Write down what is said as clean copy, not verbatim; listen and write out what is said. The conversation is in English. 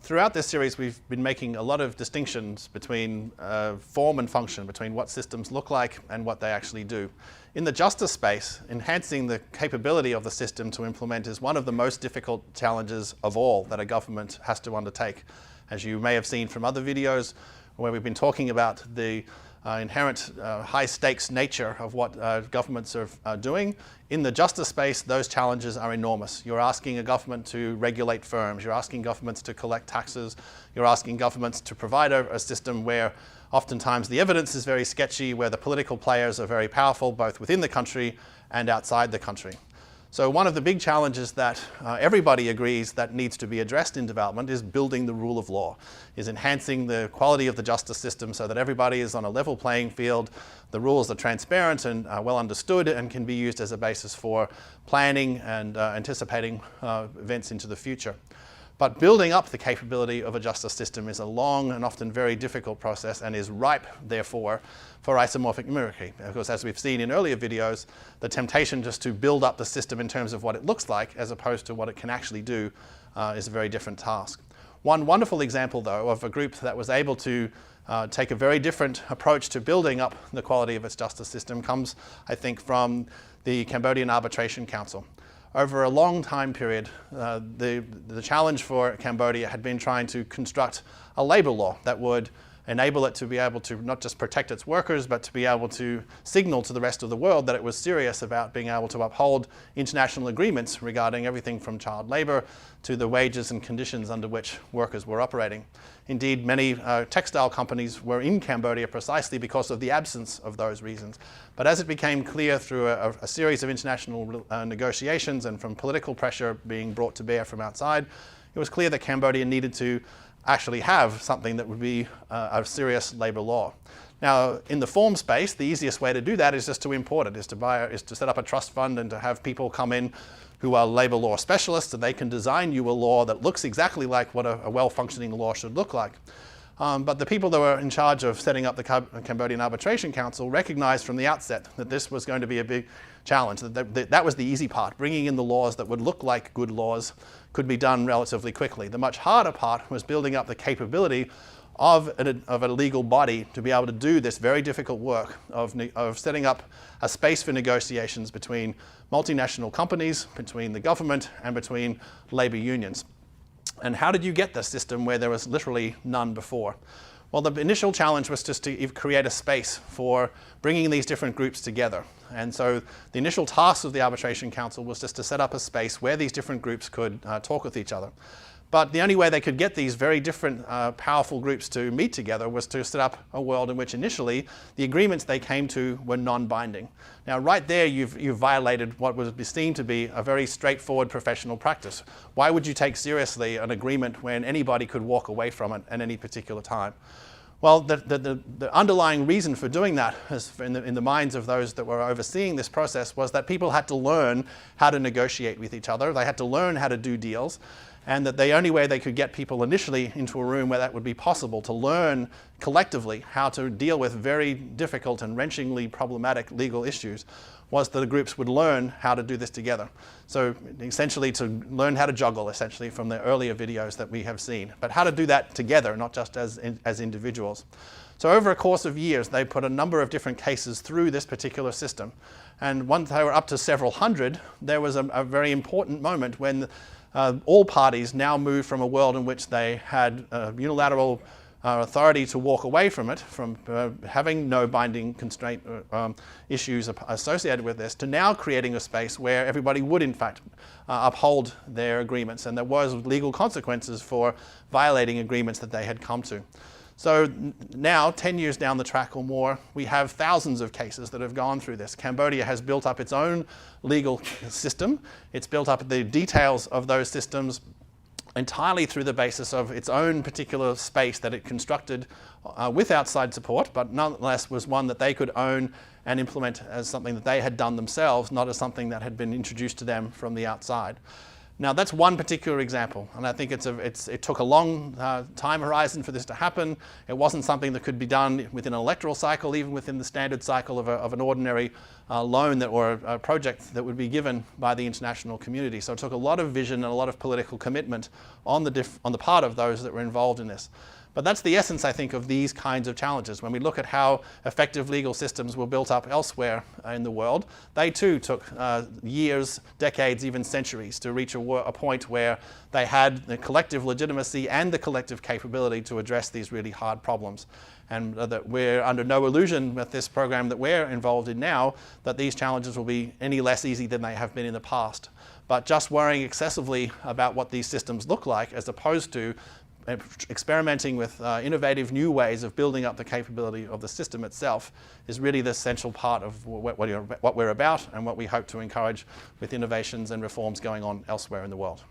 Throughout this series, we've been making a lot of distinctions between form and function, between what systems look like and what they actually do. In the justice space, enhancing the capability of the system to implement is one of the most difficult challenges of all that a government has to undertake. As you may have seen from other videos where we've been talking about the inherent high-stakes nature of what governments are doing. In the justice space, those challenges are enormous. You're asking a government to regulate firms. You're asking governments to collect taxes. You're asking governments to provide a system where oftentimes the evidence is very sketchy, where the political players are very powerful, both within the country and outside the country. So one of the big challenges that everybody agrees that needs to be addressed in development is building the rule of law, is enhancing the quality of the justice system so that everybody is on a level playing field, the rules are transparent and well understood and can be used as a basis for planning and anticipating events into the future. But building up the capability of a justice system is a long and often very difficult process and is ripe, therefore, for isomorphic mimicry. Because as we've seen in earlier videos, the temptation just to build up the system in terms of what it looks like as opposed to what it can actually do is a very different task. One wonderful example, though, of a group that was able to take a very different approach to building up the quality of its justice system comes, I think, from the Cambodian Arbitration Council. Over a long time period, the challenge for Cambodia had been trying to construct a labor law that would enable it to be able to not just protect its workers, but to be able to signal to the rest of the world that it was serious about being able to uphold international agreements regarding everything from child labor to the wages and conditions under which workers were operating. Indeed, many textile companies were in Cambodia precisely because of the absence of those reasons. But as it became clear through a series of international negotiations and from political pressure being brought to bear from outside, it was clear that Cambodia needed to actually have something that would be a serious labor law. Now, in the form space, the easiest way to do that is just to import it, is to set up a trust fund and to have people come in who are labor law specialists, and they can design you a law that looks exactly like what a well-functioning law should look like. But the people that were in charge of setting up the Cambodian Arbitration Council recognized from the outset that this was going to be a big challenge. That was the easy part. Bringing in the laws that would look like good laws could be done relatively quickly. The much harder part was building up the capability of a legal body to be able to do this very difficult work of setting up a space for negotiations between multinational companies, between the government, and between labor unions. And how did you get this system where there was literally none before? Well, the initial challenge was just to create a space for bringing these different groups together. And so the initial task of the Arbitration Council was just to set up a space where these different groups could talk with each other. But the only way they could get these very different powerful groups to meet together was to set up a world in which initially the agreements they came to were non-binding. Now right there you've violated what would be seen to be a very straightforward professional practice. Why would you take seriously an agreement when anybody could walk away from it at any particular time? Well, the underlying reason for doing that in the minds of those that were overseeing this process was that people had to learn how to negotiate with each other. They had to learn how to do deals. And that the only way they could get people initially into a room where that would be possible to learn collectively how to deal with very difficult and wrenchingly problematic legal issues was that the groups would learn how to do this together. So essentially to learn how to juggle, essentially, from the earlier videos that we have seen. But how to do that together, not just as individuals. So over a course of years, they put a number of different cases through this particular system. And once they were up to several hundred, there was a very important moment when all parties now moved from a world in which they had unilateral authority to walk away from it, from having no binding constraint issues associated with this, to now creating a space where everybody would in fact uphold their agreements, and there was legal consequences for violating agreements that they had come to. So now, 10 years down the track or more, we have thousands of cases that have gone through this. Cambodia has built up its own legal system. It's built up the details of those systems entirely through the basis of its own particular space that it constructed with outside support, but nonetheless was one that they could own and implement as something that they had done themselves, not as something that had been introduced to them from the outside. Now that's one particular example, and I think it took a long time horizon for this to happen. It wasn't something that could be done within an electoral cycle, even within the standard cycle of an ordinary loan or a project that would be given by the international community. So it took a lot of vision and a lot of political commitment on the part of those that were involved in this. But that's the essence, I think, of these kinds of challenges. When we look at how effective legal systems were built up elsewhere in the world, they too took years, decades, even centuries to reach a point where they had the collective legitimacy and the collective capability to address these really hard problems. And that we're under no illusion with this program that we're involved in now that these challenges will be any less easy than they have been in the past. But just worrying excessively about what these systems look like as opposed to experimenting with innovative new ways of building up the capability of the system itself is really the essential part of what we're about and what we hope to encourage with innovations and reforms going on elsewhere in the world.